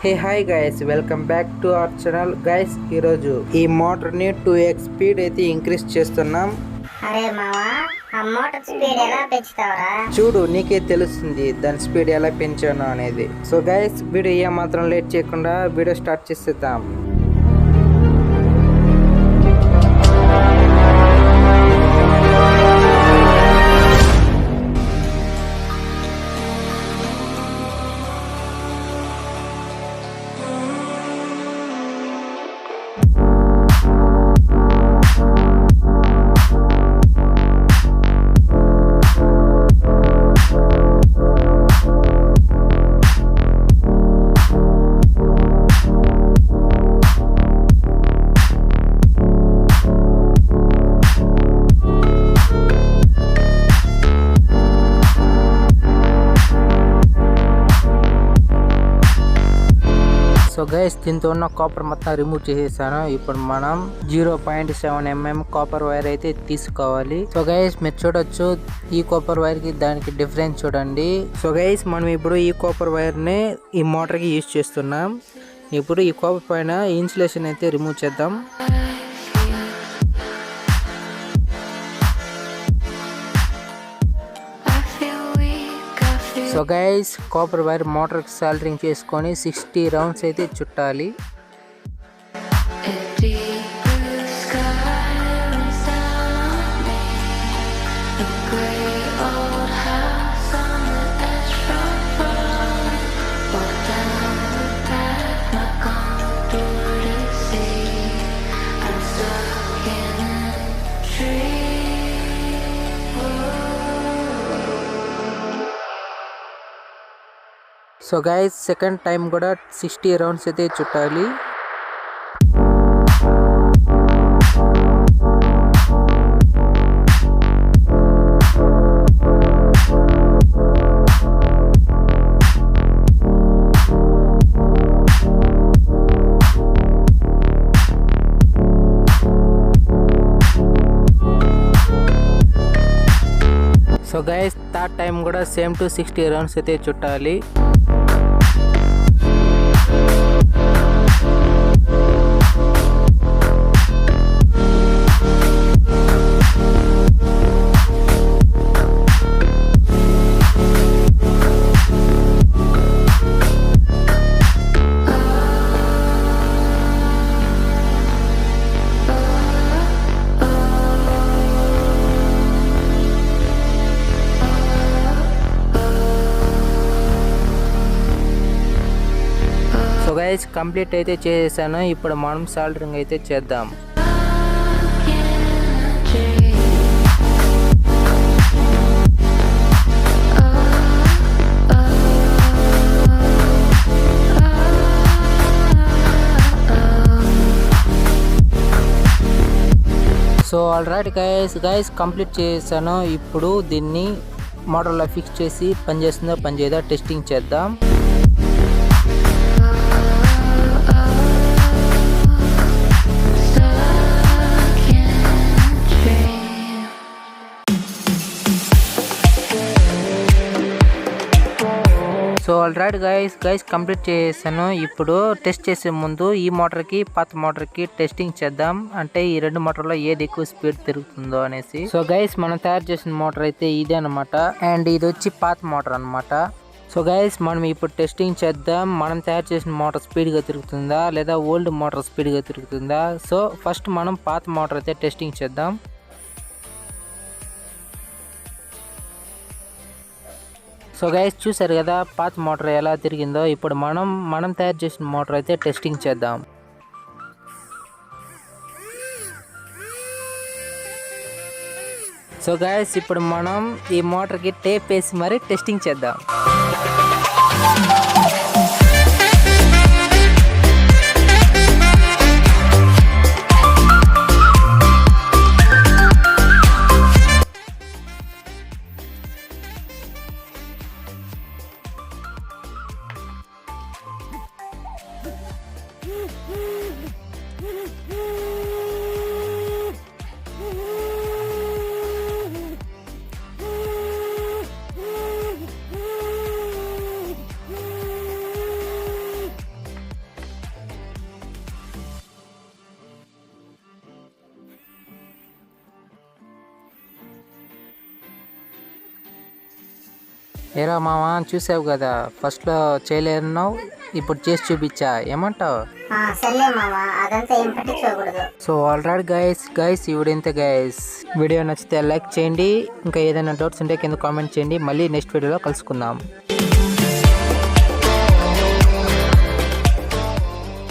Hey hi guys, welcome back to our channel. Guys, ఈరోజు ఈ మోటార్ని 2x speed అయితే increase చేస్తున్నాం. అరే మావా, ఆ మోటార్ స్పీడ్ ఎలా పెంచుతావరా? చూడు, నీకే తెలుస్తుంది దాని స్పీడ్ ఎలా పెంచాను అనేది. సో గైస్, వీడియో ఏమాత్రం లేట్ చేయకుండా వీడియో స్టార్ట్ చేసేద్దాం. సో గైస్, దీంతో ఉన్న కాపర్ మొత్తం రిమూవ్ చేసేసాను. ఇప్పుడు మనం 0.7 mm కాపర్ వైర్ అయితే తీసుకోవాలి. సో గైస్, మీరు చూడొచ్చు ఈ కాపర్ వైర్ కి దానికి డిఫరెన్స్ చూడండి. సో గైస్, మనం ఇప్పుడు ఈ కాపర్ వైర్ ని ఈ మోటార్ కి యూజ్ చేస్తున్నాం. ఇప్పుడు ఈ కాపర్ పైన ఇన్సులేషన్ అయితే రిమూవ్ చేద్దాం. సో గైస్, కాపర్ వైర్ మోటార్కి సాల్డరింగ్ చేసుకొని 60 రౌండ్స్ అయితే చుట్టాలి. సో గైస్, సెకండ్ టైం కూడా 60 రౌండ్స్ అయితే చుట్టాలి. సో గైస్, థర్డ్ టైం కూడా సేమ్ టు 60 రౌండ్స్ అయితే చుట్టాలి. సో గైస్, కంప్లీట్ అయితే చేసేసాను. ఇప్పుడు మనం సాల్డరింగ్ అయితే చేద్దాం. సో ఆల్రైట్ గైస్, కంప్లీట్ చేసాను. ఇప్పుడు దీన్ని మోటార్లో ఫిక్స్ చేసి పనిచేస్తుందో పనిచేయదో టెస్టింగ్ చేద్దాం. సో ఆల్రైట్ గైస్, కంప్లీట్ చేసాను. ఇప్పుడు టెస్ట్ చేసే ముందు ఈ మోటార్కి పాత మోటార్కి టెస్టింగ్ చేద్దాం. అంటే ఈ రెండు మోటార్లో ఏది ఎక్కువ స్పీడ్ తిరుగుతుందో అనేసి. సో గైస్, మనం తయారు చేసిన మోటార్ అయితే ఇదే అనమాట. అండ్ ఇది వచ్చి పాత మోటార్ అనమాట. సో గైస్, మనం ఇప్పుడు టెస్టింగ్ చేద్దాం. మనం తయారు చేసిన మోటార్ స్పీడ్గా తిరుగుతుందా లేదా ఓల్డ్ మోటార్ స్పీడ్గా తిరుగుతుందా. సో ఫస్ట్ మనం పాత మోటార్ అయితే టెస్టింగ్ చేద్దాం. సో గైస్, చూసారు కదా పాత మోటార్ ఎలా తిరిగిందో. ఇప్పుడు మనం తయారు చేసిన మోటార్ అయితే టెస్టింగ్ చేద్దాం. సో గైస్, ఇప్పుడు మనం ఈ మోటార్కి టేప్ వేసి మరి టెస్టింగ్ చేద్దాం. ఏరా మామ చూసావు కదా, ఫస్ట్లో చేయలేన్నావు, ఇప్పుడు చేసి చూపించా, ఏమంటావు? సర్లే మామ, అదంతా ఏం పట్టించుకోకూడదు. సో ఆల్రైట్ గైస్ ఈ వీడియో ఇంతే గైస్. వీడియో నచ్చితే లైక్ చేయండి, ఇంకా ఏదైనా డౌట్స్ ఉంటే కింద కామెంట్ చేయండి. మళ్ళీ నెక్స్ట్ వీడియోలో కలుసుకుందాం.